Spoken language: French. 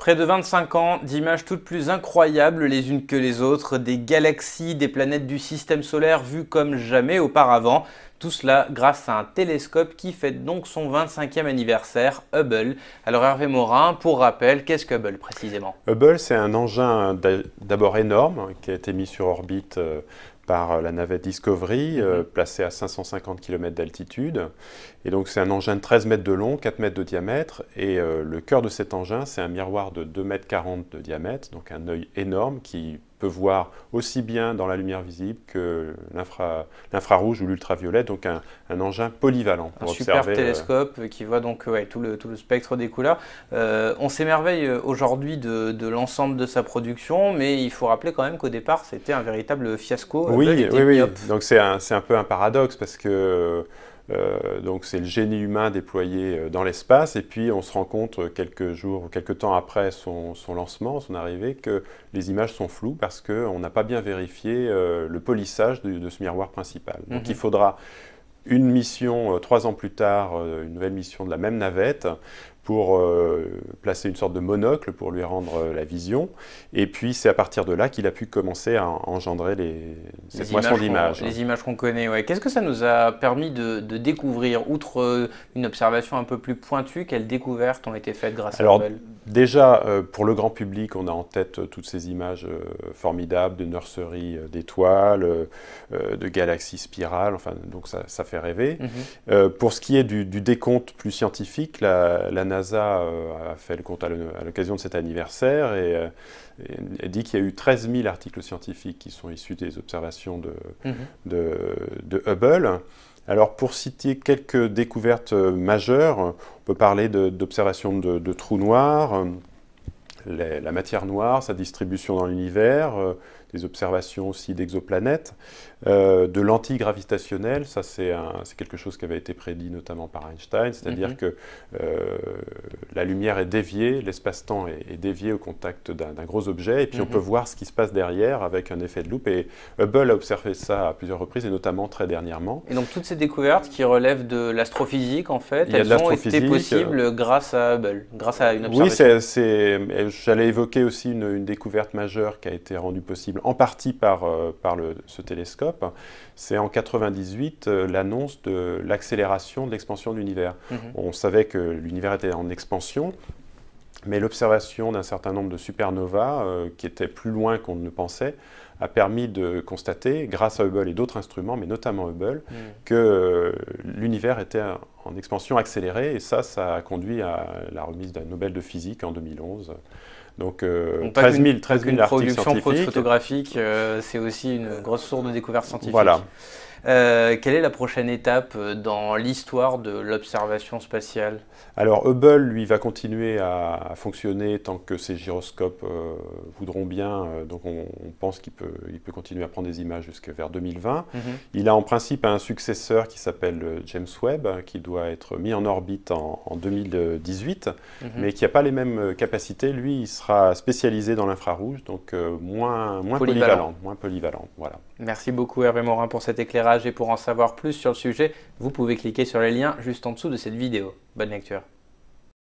Près de 25 ans d'images toutes plus incroyables les unes que les autres, des galaxies, des planètes du système solaire vues comme jamais auparavant. Tout cela grâce à un télescope qui fête donc son 25e anniversaire, Hubble. Alors Hervé Morin, pour rappel, qu'est-ce que Hubble précisément? Hubble, c'est un engin d'abord énorme qui a été mis sur orbite par la navette Discovery, placée à 550 km d'altitude. Et donc c'est un engin de 13 mètres de long, 4 mètres de diamètre. Et le cœur de cet engin, c'est un miroir de 2,40 m de diamètre, donc un œil énorme qui peut voir aussi bien dans la lumière visible que l'infrarouge ou l'ultraviolet, donc un engin polyvalent pour observer. Un super télescope qui voit donc tout le spectre des couleurs. On s'émerveille aujourd'hui de l'ensemble de sa production, mais il faut rappeler quand même qu'au départ c'était un véritable fiasco. Oui. Donc c'est un peu un paradoxe parce que donc c'est le génie humain déployé dans l'espace, et puis on se rend compte quelques temps après son lancement, son arrivée, que les images sont floues parce qu'on n'a pas bien vérifié le polissage de ce miroir principal. Donc il faudra une mission 3 ans plus tard, une nouvelle mission de la même navette, pour placer une sorte de monocle pour lui rendre la vision. Et puis c'est à partir de là qu'il a pu commencer à engendrer cette moisson d'images. Les images qu'on connaît, ouais. Qu'est-ce que ça nous a permis de découvrir, outre une observation un peu plus pointue, quelles découvertes ont été faites grâce à Hubble? Déjà, pour le grand public, on a en tête toutes ces images formidables de nurseries d'étoiles, de galaxies spirales, enfin, donc ça fait rêver. Pour ce qui est du décompte plus scientifique, la NASA a fait le compte à l'occasion de cet anniversaire et dit qu'il y a eu 13 000 articles scientifiques qui sont issus des observations de Hubble. Alors pour citer quelques découvertes majeures, on peut parler d'observations de trous noirs, la matière noire, sa distribution dans l'univers, des observations aussi d'exoplanètes, de lentilles gravitationnelles. Ça c'est quelque chose qui avait été prédit notamment par Einstein, c'est-à-dire que la lumière est déviée, l'espace-temps est dévié au contact d'un gros objet, et puis on peut voir ce qui se passe derrière avec un effet de loupe, et Hubble a observé ça à plusieurs reprises, et notamment très dernièrement. Et donc toutes ces découvertes qui relèvent de l'astrophysique, en fait, elles ont été possibles grâce à Hubble, grâce à une observation. Oui, j'allais évoquer aussi une découverte majeure qui a été rendue possible en partie par ce télescope. C'est en 1998 l'annonce de l'accélération de l'expansion de l'univers. On savait que l'univers était en expansion, mais l'observation d'un certain nombre de supernovas qui étaient plus loin qu'on ne le pensait a permis de constater, grâce à Hubble et d'autres instruments, mais notamment Hubble, que l'univers était en expansion accélérée, et ça a conduit à la remise d'un Nobel de physique en 2011. Donc 13 000 articles production scientifiques. photographique, c'est aussi une grosse source de découverte scientifique. Voilà. Quelle est la prochaine étape dans l'histoire de l'observation spatiale? Alors Hubble, lui, va continuer à fonctionner tant que ses gyroscopes voudront bien. Donc on pense qu'il peut continuer à prendre des images jusqu'à vers 2020. Il a en principe un successeur qui s'appelle James Webb, qui doit être mis en orbite en 2018, mais qui n'a pas les mêmes capacités. Lui, il sera spécialisé dans l'infrarouge, donc moins polyvalent. Voilà. Merci beaucoup Hervé Morin pour cet éclairage, et pour en savoir plus sur le sujet, vous pouvez cliquer sur les liens juste en dessous de cette vidéo. Bonne lecture.